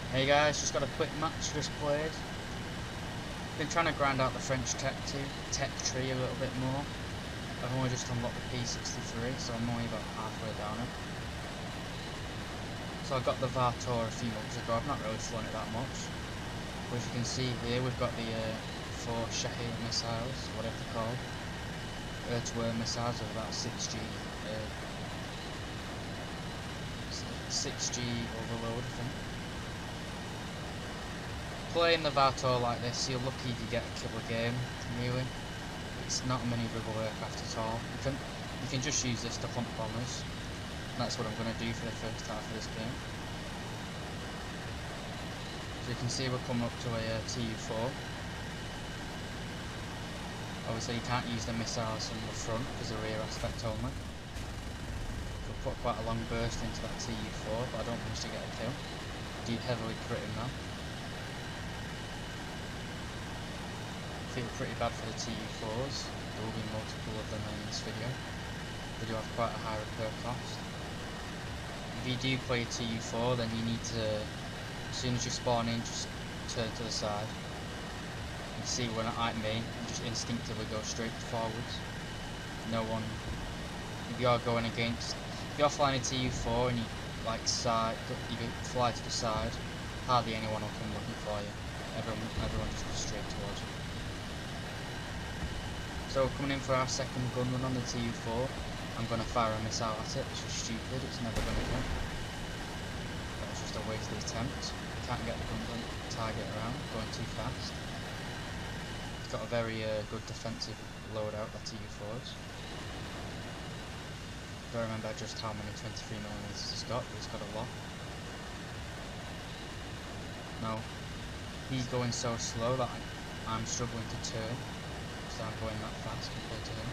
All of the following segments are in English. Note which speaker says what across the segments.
Speaker 1: Hey guys, just got a quick match just played. Been trying to grind out the French tech tree a little bit more. I've only just unlocked the P63, so I'm only about halfway down it. So I got the Vautour a few months ago. I've not really flown it that much. But as you can see here, we've got the 4 Shaheed missiles, whatever they're called. Air-to-air missiles of about 6G overload, I think. Playing the Vautour like this, you're lucky if you get a killer game, really. It's not a manoeuvrable aircraft at all. You can just use this to hunt bombers. And that's what I'm going to do for the first half of this game. So you can see we're coming up to a TU4. Obviously you can't use the missiles from the front because the rear aspect only. So put quite a long burst into that TU4, but I don't manage to get a kill. Did heavily crit him though. Feel pretty bad for the TU4s. There will be multiple of them in this video. They do have quite a high repair cost. If you do play a TU4, then you need to, as soon as you spawn in, just turn to the side. You see, when like me, you just instinctively go straight forwards. No one, if you are going against, if you're flying a TU4 and you like you fly to the side, hardly anyone will come looking for you. Everyone just goes straight towards you. So coming in for our second gun run on the TU4, I'm going to fire a missile at it, which is stupid, it's never going to go. That was just a wasted attempt. Can't get the guns on target around, going too fast. It's got a very good defensive loadout, the TU4s. Don't remember just how many 23mm it's got, but it's got a lot. Now, he's going so slow that I'm struggling to turn. So I'm going that fast compared to him.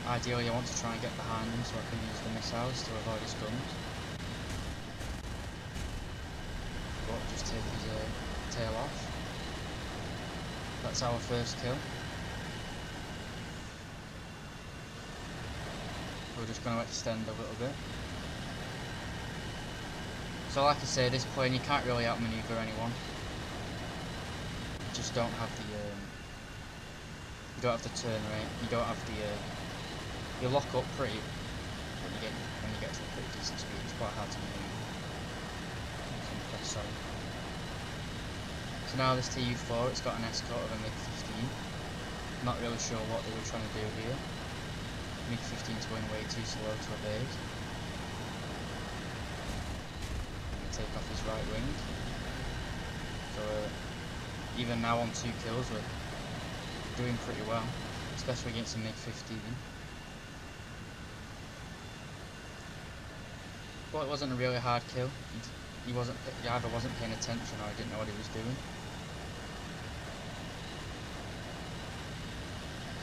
Speaker 1: Ideally I want to try and get behind him so I can use the missiles to avoid his guns. But just take his tail off. That's our first kill. We're just going to extend a little bit. So like I say, this plane you can't really outmaneuver anyone. Just don't have the you don't have the turn rate, you don't have the you lock up pretty when you get to a pretty decent speed. It's quite hard to move. Sorry. So now this TU4, it's got an escort of a MiG-15. Not really sure what they were trying to do here. MiG-15's going way too slow to evade. Take off his right wing. So even now on 2 kills, we're doing pretty well, especially against a MiG-15. Well, it wasn't a really hard kill. He either wasn't paying attention or he didn't know what he was doing.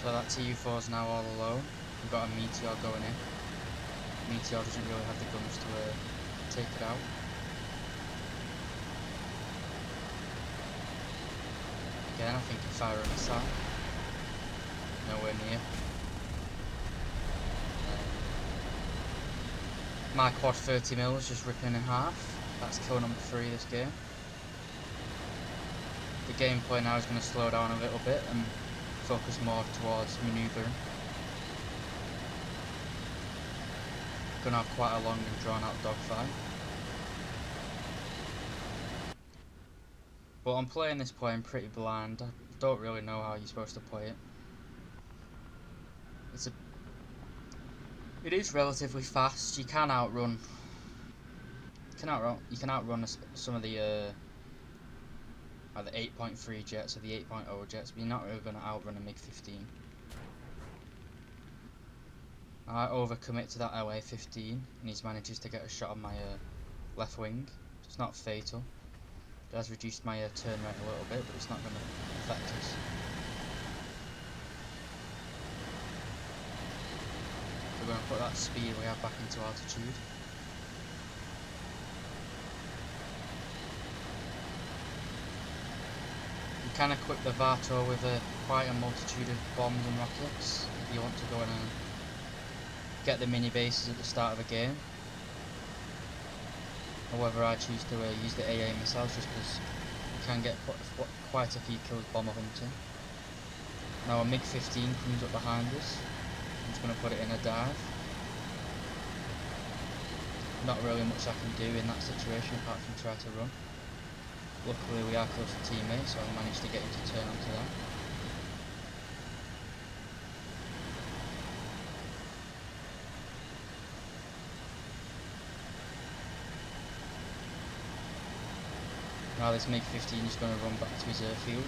Speaker 1: So that TU4 is now all alone. We've got a Meteor going in. Meteor doesn't really have the guns to take it out. Again, I think I fire a missile. Nowhere near. My quad 30mm is just ripping in half. That's kill number 3 this game. The gameplay now is going to slow down a little bit and focus more towards manoeuvring. Going to have quite a long and drawn out dogfight. But I'm playing this plane pretty blind. I don't really know how you're supposed to play it. It is relatively fast. You can outrun. You can outrun some of the like the 8.3 jets or the 8.0 jets, but you're not really going to outrun a MiG-15. I overcommit to that LA-15, and he's manages to get a shot on my left wing. It's not fatal. It has reduced my turn rate a little bit, but it's not going to affect us. We're going to put that speed we have back into altitude. You can equip the Vautour with quite a multitude of bombs and rockets if you want to go in and get the mini bases at the start of a game. However, I choose to use the AA missiles just because you can get quite a few kills bomber hunting. Now a MiG-15 comes up behind us. I'm just going to put it in a dive. Not really much I can do in that situation apart from try to run. Luckily we are close to teammates, so I managed to get him to turn onto them. Now this MiG-15 is going to run back to his airfield.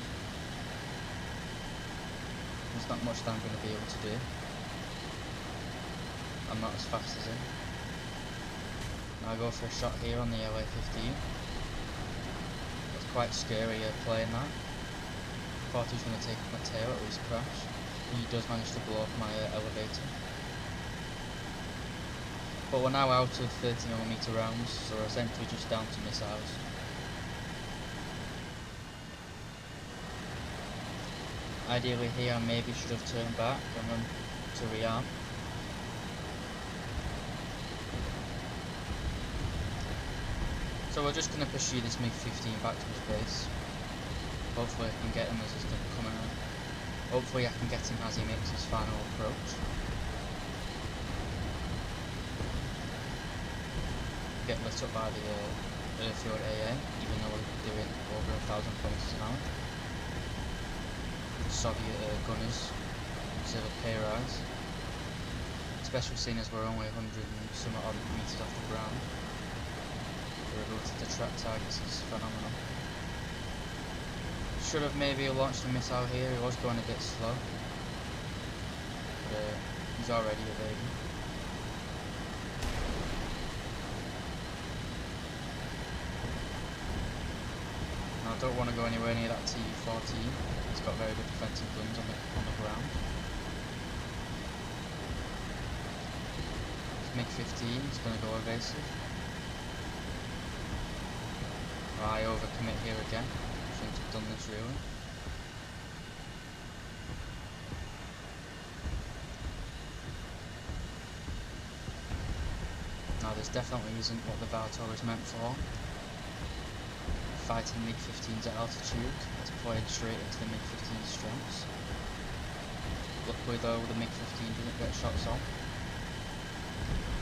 Speaker 1: There's not much that I'm going to be able to do. I'm not as fast as him. Now I go for a shot here on the LA-15. That's quite scary playing that. Thought he was going to take my tail, at least crash. He does manage to blow up my elevator. But we're now out of 30mm rounds, so we're essentially just down to missiles. Ideally here I maybe should have turned back and run to rearm. So we're just going to pursue this MiG-15 back to his base. Hopefully I can get him as he's coming out. Hopefully I can get him as he makes his final approach. Get lit up by the airfield AA, even though we're doing over 1,000 kilometers an hour. Soviet gunners deserve a pay rise, especially seeing as we're only 100 and some odd meters off the ground. Their ability to track targets is phenomenal. Should have maybe launched a missile here. He was going a bit slow, but he's already evading. Now I don't want to go anywhere near that Tu-14. He's got very good defensive guns on the ground. This MiG-15 is going to go evasive. I overcommit here again. Shouldn't have done this really. Now this definitely isn't what the Vautour is meant for. Fighting MiG-15s at altitude, that's played straight into the MiG-15's strengths. Luckily though, the MiG-15 didn't get shots on.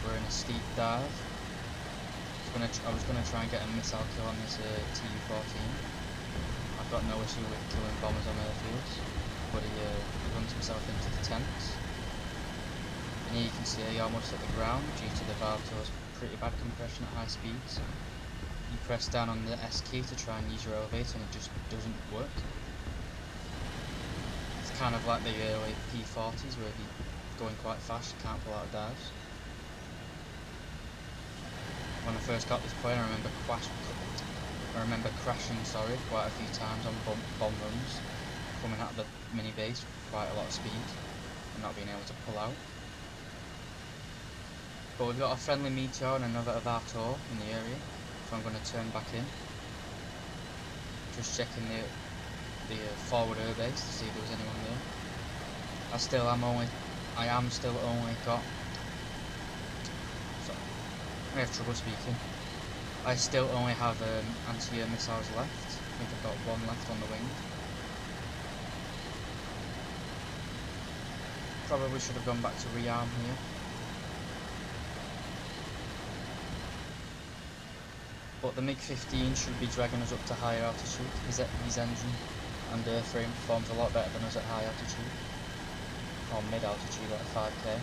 Speaker 1: We're in a steep dive. I was going to try and get a missile kill on this Tu-14. I've got no issue with killing bombers on airfields, but he runs himself into the tents. And here you can see he almost hit the ground due to the Vautour's pretty bad compression at high speeds. You press down on the S key to try and use your elevator and it just doesn't work. It's kind of like the early P40s where if you're going quite fast you can't pull out dives. When I first got this plane I remember crashing quite a few times on bomb runs, coming out of the mini base with quite a lot of speed and not being able to pull out. But we've got a friendly Meteor and another Vautour in the area. So I'm going to turn back in, just checking the forward air base to see if there was anyone there. I am still only got. Sorry, I have trouble speaking. I still only have anti-air missiles left. I think I've got one left on the wing. Probably should have gone back to rearm here. But the MiG-15 should be dragging us up to higher altitude. His engine and airframe performs a lot better than us at high altitude, or mid altitude at 5k.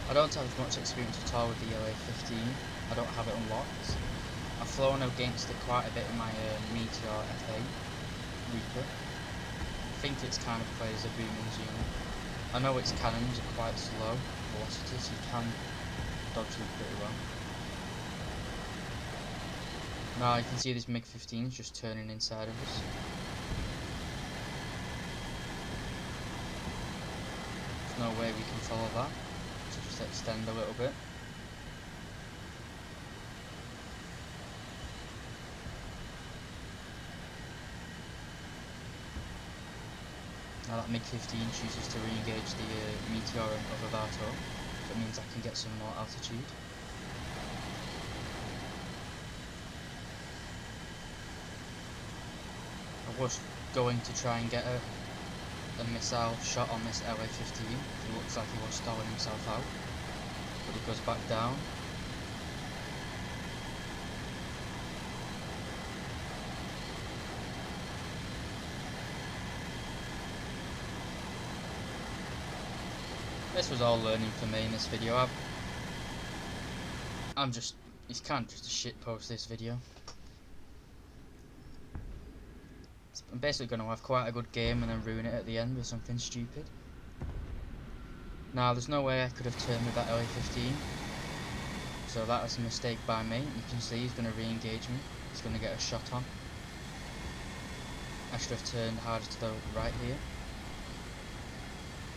Speaker 1: I don't have much experience at all with the LA-15. I don't have it unlocked. I've flown against it quite a bit in my Meteor FA Reaper. I think it's kind of played as a booming unit. I know its cannons are quite slow velocity, so you can dodge them pretty well. Now you can see this MiG-15 is just turning inside of us. There's no way we can follow that, so just extend a little bit. Now that MiG-15 chooses to re-engage the Meteor of a Vautour, that means I can get some more altitude. I was going to try and get a missile shot on this LA-15. It looks like he was stalling himself out, but he goes back down. This was all learning for me in this video. It's kind of just a shit post, this video. I'm basically going to have quite a good game and then ruin it at the end with something stupid. Now, there's no way I could have turned with that LA-15, so that was a mistake by me. You can see he's going to re-engage me. He's going to get a shot on. I should have turned harder to the right here.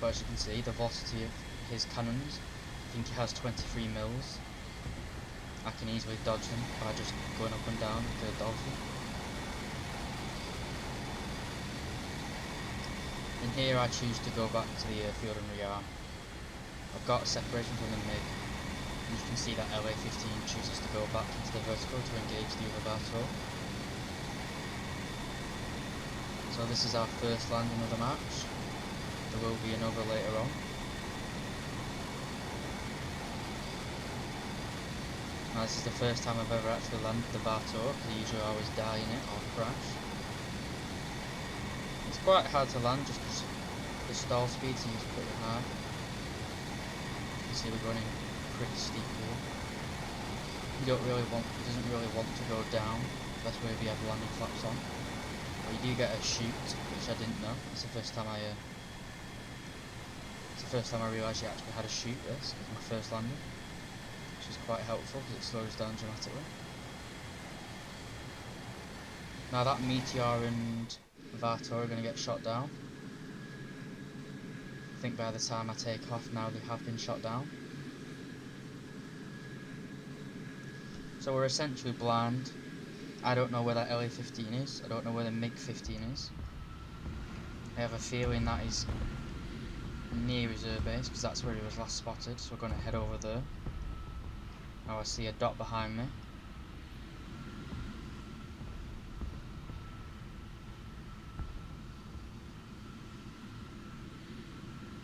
Speaker 1: But as you can see, the velocity of his cannons, I think he has 23 mils. I can easily dodge him by just going up and down with the dolphin. In here I choose to go back to the field and rearm. I've got a separation from the MiG. And you can see that LA-15 chooses to go back into the vertical to engage the other Vautour. So this is our first land in the match. There will be another later on. Now this is the first time I've ever actually landed the Vautour, because I usually always die in it or crash. It's quite hard to land just because the stall speed seems pretty high. You can see we're running pretty steep here. He doesn't really want to go down. That's where we have landing flaps on. But you do get a shoot, which I didn't know. It's the first time I realised you actually had a shoot. This was my first landing, which is quite helpful because it slows down dramatically. Now that Meteor and Vautour are going to get shot down. I think by the time I take off now they have been shot down. So we're essentially blind. I don't know where that LA-15 is. I don't know where the MiG-15 is. I have a feeling that is near his air base because that's where he was last spotted, so we're going to head over there. Now I see a dot behind me.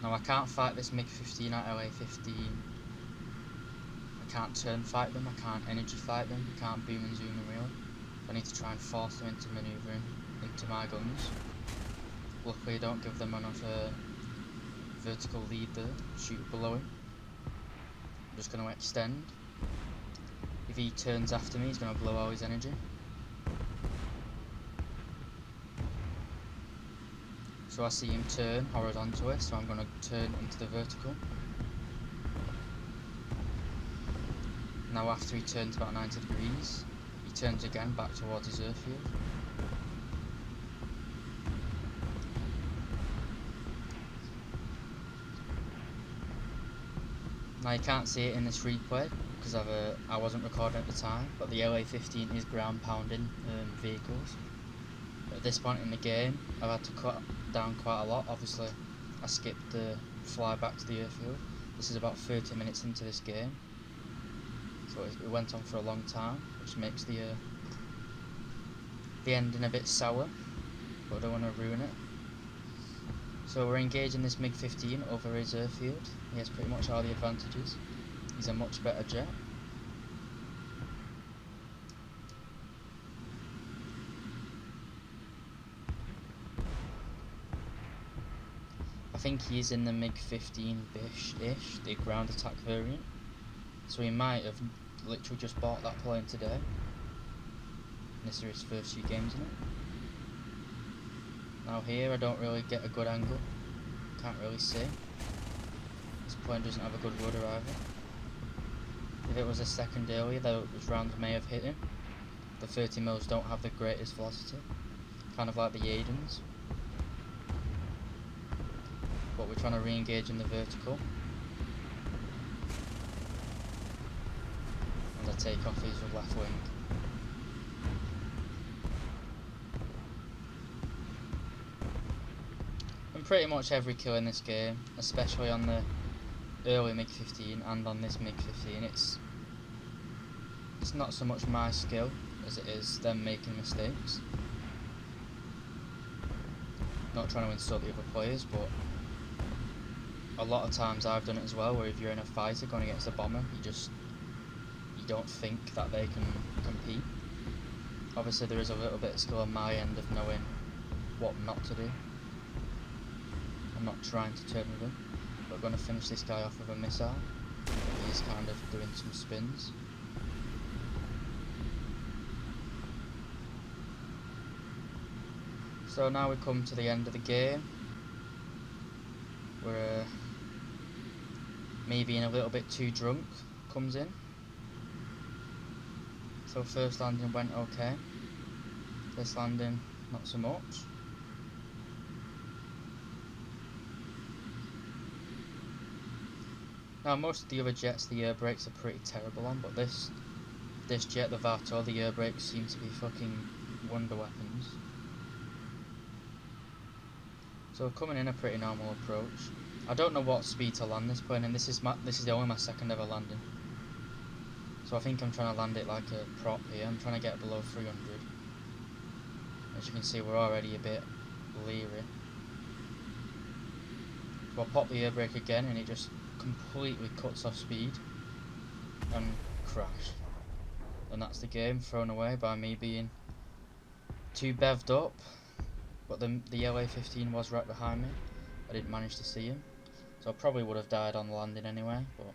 Speaker 1: Now I can't fight this MiG-15 at LA-15. I can't turn fight them, I can't energy fight them, I can't boom and zoom them really. I need to try and force them into manoeuvring into my guns. Luckily I don't give them enough vertical lead there, shoot below him. I'm just going to extend. If he turns after me, he's going to blow all his energy. So I see him turn horizontally, so I'm going to turn into the vertical. Now after he turns about 90 degrees, he turns again back towards his airfield. Now you can't see it in this replay because I wasn't recording at the time, but the LA-15 is ground pounding vehicles. At this point in the game, I've had to cut down quite a lot. Obviously, I skipped the fly back to the airfield. This is about 30 minutes into this game, so it went on for a long time, which makes the ending a bit sour, but I don't want to ruin it. So we're engaging this MiG-15 over his airfield. He has pretty much all the advantages. He's a much better jet. I think he's in the MiG-15-ish, the ground attack variant. So he might have literally just bought that plane today. And this is his first few games in it. Now here I don't really get a good angle. Can't really see. This plane doesn't have a good rudder either. If it was a second earlier, those rounds may have hit him. The 30 mils don't have the greatest velocity. Kind of like the Aidens. But we're trying to re-engage in the vertical. And the takeoff is with left wing. pretty much every kill in this game, especially on the early MiG-15 and on this MiG-15, it's not so much my skill as it is them making mistakes. Not trying to insult the other players, but a lot of times I've done it as well, where if you're in a fighter going against a bomber, you don't think that they can compete. Obviously there is a little bit of skill on my end of knowing what not to do. I'm not trying to turn with him, but I'm going to finish this guy off with a missile. He's kind of doing some spins. So now we come to the end of the game, where me being a little bit too drunk comes in. So first landing went okay, this landing not so much. Now most of the other jets the air brakes are pretty terrible on, but this jet, the Vautour, the air brakes seem to be fucking wonder weapons. So coming in a pretty normal approach. I don't know what speed to land this plane, and this is only my second ever landing. So I think I'm trying to land it like a prop here. I'm trying to get below 300. As you can see, we're already a bit leery. So I'll pop the air brake again, and it just completely cuts off speed and crash. And that's the game, thrown away by me being too bevved up. But the LA-15 was right behind me. I didn't manage to see him, so I probably would have died on the landing anyway, but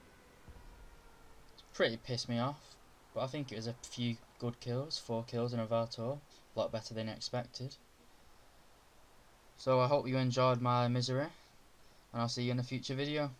Speaker 1: it's pretty pissed me off. But I think it was a few good kills, 4 kills in a Vautour, a lot better than expected. So I hope you enjoyed my misery, and I'll see you in a future video.